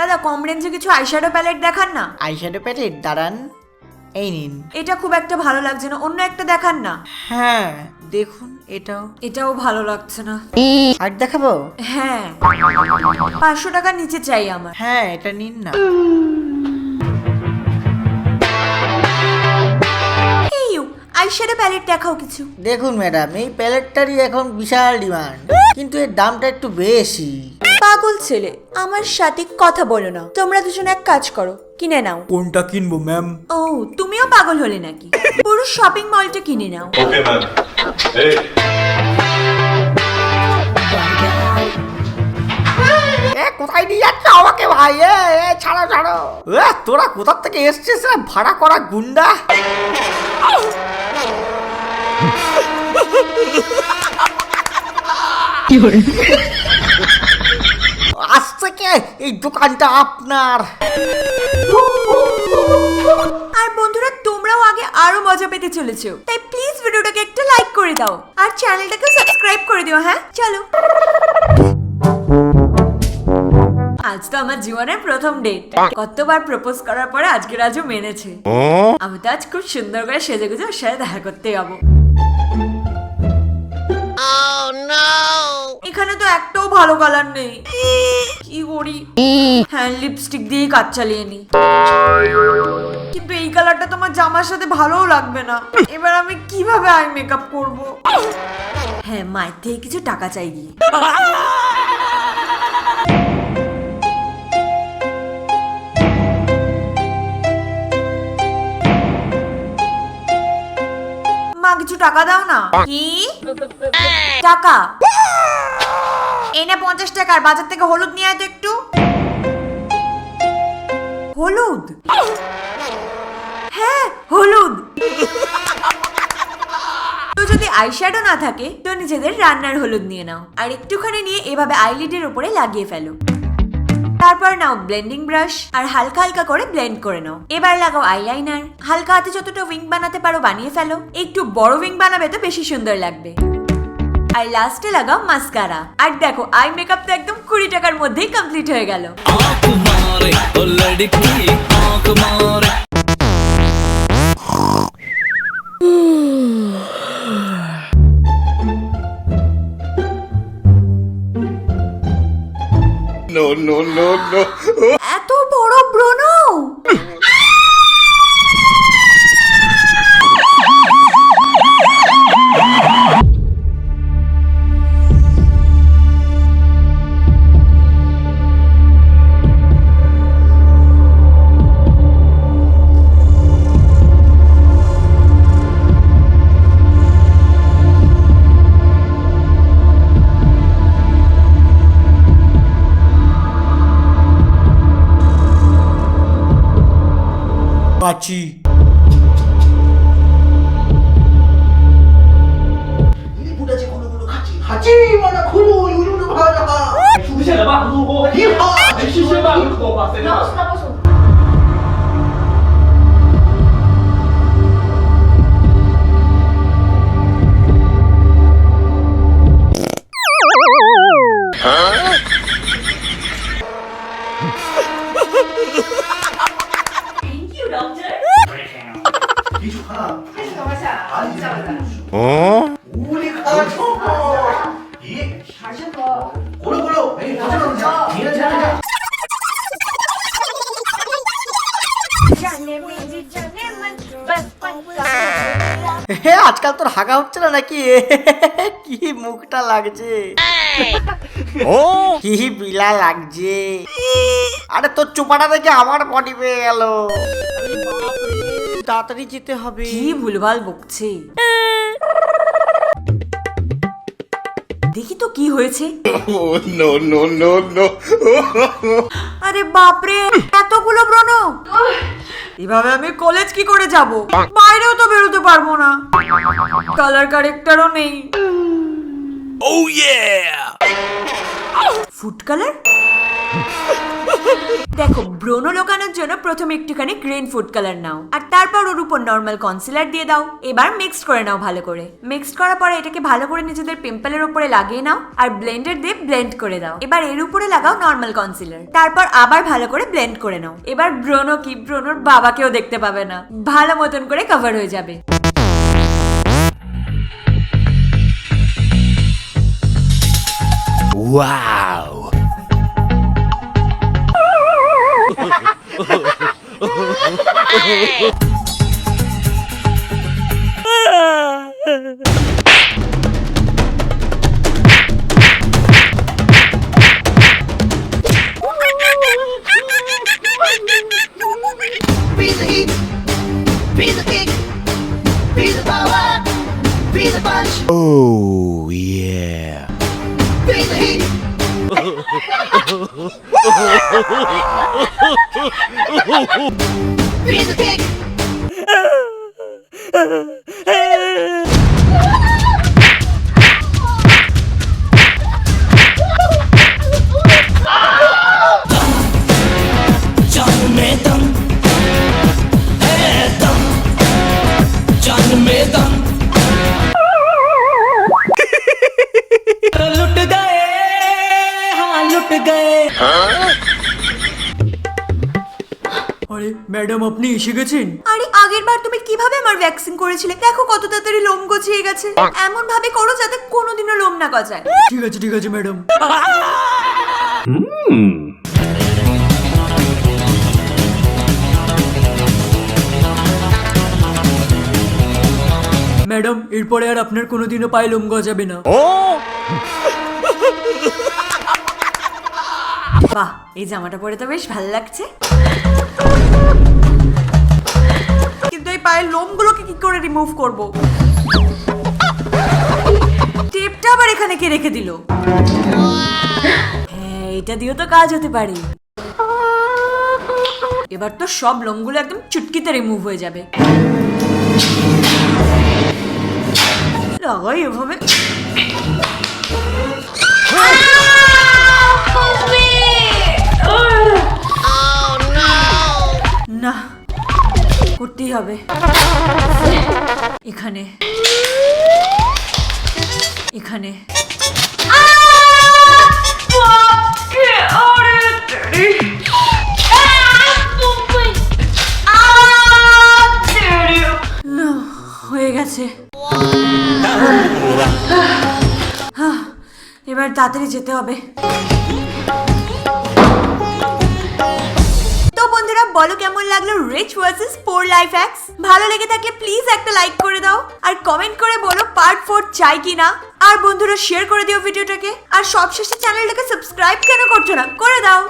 দাদা কম রেঞ্জে কিছু আইশ্যাডো প্যালেট দেখান না। আইশ্যাডো প্যালেট দাঁড়ান, এই নিন। এটা খুব একটা ভালো লাগছে না, অন্য একটা দেখান না। হ্যাঁ দেখুন, এটাও ভালো লাগছে না। আর দেখাবো? হ্যাঁ 500 টাকার নিচে চাই আমার। হ্যাঁ এটা নিন না। আইশ্যাডো প্যালেট দেখাও কিছু। দেখুন ম্যাডাম, এই প্যালেটটারই এখন বিশাল ডিমান্ড, কিন্তু এর দামটা একটু বেশি। পাগল ছেলে, আমার সাথে কথা বলো না। তোমরা দুজন এক কাজ করো, কিনে নাও। কোনটা কিনবো ম্যাম? ও তুমিও পাগল হলে নাকি? পুরো শপিং মলটা কিনে নাও। Okay ma'am. কোথায় নিয়ে যাচ্ছ আমাকে ভাই? ছাড়ো ছাড়ো। তোরা কোথা থেকে এসছিস রে, ভাড়া করা গুন্ডা? আজ থেকে এই দোকানটা আপনার। আর বন্ধুরা, তোমরাও আগে আরো মজা পেতে চলেছো, তাই প্লিজ ভিডিওটাকে একটা লাইক করে দাও আর চ্যানেলটাকে সাবস্ক্রাইব করে দিও। হ্যাঁ চলো। আজ তো আমার জীবনের প্রথম ডেট। কতবার প্রপোজ করার পরে আজকে রাজু মেনেছে। আমি তো আজ খুব সুন্দর করে সেজে গুজে ওর সাথে দেখা করতে যাবো। এখানে তো একটাও ভালো কালার নেই, কি করি? হ্যাঁ লিপস্টিক দিয়েই কাজ চালিয়ে নি, কিন্তু এই কালারটা তোমার জামার সাথে ভালোও লাগবে না। এবার আমি কিভাবে আই মেকআপ করব? হ্যাঁ মায়ের থেকে কিছু টাকা চাই গিয়ে। মা কিছু টাকা দাও না। কি টাকা? এনে 50 টাকার বাজার থেকে হলুদ নিয়ে আয় তো একটু। হলুদ? হ্যাঁ হলুদ। তো যদি আইশ্যাডো না থাকে তো নিজেদের রান্নার হলুদ নিয়ে নাও আর একটুখানি নিয়ে এভাবে আইলিডের উপরে লাগিয়ে ফেলো। তারপর নাও ব্লেন্ডিং ব্রাশ আর হালকা হালকা করে ব্লেন্ড করে নাও। এবার লাগাও আইলাইনার। হালকা হাতে যতটা উইং বানাতে পারো বানিয়ে ফেলো। একটু বড় উইং বানাবে তো বেশি সুন্দর লাগবে। আর লাস্টে লাগাও মাস্কারা। আর দেখো আই মেকআপ তো একদম 20 টাকার মধ্যেই কমপ্লিট হয়ে গেল। No, no, no, no. এত বড় ব্রণ! কাচি। আজকাল তোর হাগা হচ্ছে না নাকি? কি মুখটা লাগছে, কি বিলা লাগছে। আরে তোর চোপাটা দেখে আমার বডি পেয়ে গেল। তাড়াতাড়ি যেতে হবে। কি ভুলভাল বকছে। দেখি তো কি হয়েছে। Oh, no, no, no, no. আরে বাপরে, এতগুলো ব্রণ! এভাবে আমি কলেজ কি করে যাব? বাইরেও তো বেরোতে পারবো না। কালার কারেক্টরও নেই। Oh yeah! Food colour? দেখো, ব্রণ লোকানোর জন্য প্রথমে একটুখানি গ্রিন ফুড কালার নাও, আর তারপর ওর উপর নর্মাল কনসিলার দিয়ে দাও। এবার মিক্সড করে নাও ভালো করে। মিক্সড করার পরে এটাকে ভালো করে নিজেদের পিম্পলের উপরে লাগিয়ে নাও, আর ব্লেন্ডার দিয়ে ব্লেন্ড করে দাও। এবার এর উপরে লাগাও নর্মাল কনসিলার, তারপর আবার ভালো করে ব্লেন্ড করে নাও। এবার ব্রণ কি, ব্রণর বাবাকেও দেখতে পাবে না, ভালো মতন করে কভার হয়ে যাবে। Wow! Be the heat, be the kick, be the power, be the punch, Oh, yeah. be the heat. Be the kick. जान में दम है दम जान में दम लुट गए हाँ लुट गए আরে ম্যাডাম, আপনি এসে গেছেন? আরে আগের বার তুমি কিভাবে আমার ভ্যাকসিন করেছিলে? দেখো কত তাড়াতাড়ি লোম গজিয়ে গেছে। এমন ভাবে করো যাতে কোনোদিনও লোম না গজায়। ঠিক আছে ম্যাডাম। ম্যাডাম, এরপরে আর আপনার কোনোদিনও পায়ে লোম গজাবে না। বাহ, এই জামাটা পরে তো বেশ ভালো লাগছে, কিন্তু এই পায়ের লোমগুলোকে কি করে রিমুভ করব? টেপটা আবার এখানে কে রেখে দিল? হ্যাঁ, এটা দিয়েও তো কাজ হতে পারে। এবার তো সব লোমগুলো একদম চুটকিতে রিমুভ হয়ে যাবে। লাগাই এভাবে। না, করতেই হবে। এখানে এখানে না, হয়ে গেছে। এবার তাড়াতাড়ি যেতে হবে। তো বন্ধুরা, বলো কেমন লাগলো রিচ ভার্সেস পোর লাইফ হ্যাক্স? ভালো লেগে থাকলে প্লিজ একটা লাইক করে দাও, আর কমেন্ট করে বলো পার্ট 4 চাই কিনা। আর বন্ধুরা, শেয়ার করে দিও ভিডিওটাকে। আর সবশেষে চ্যানেলটাকে সাবস্ক্রাইব কেন করছো না, করে দাও।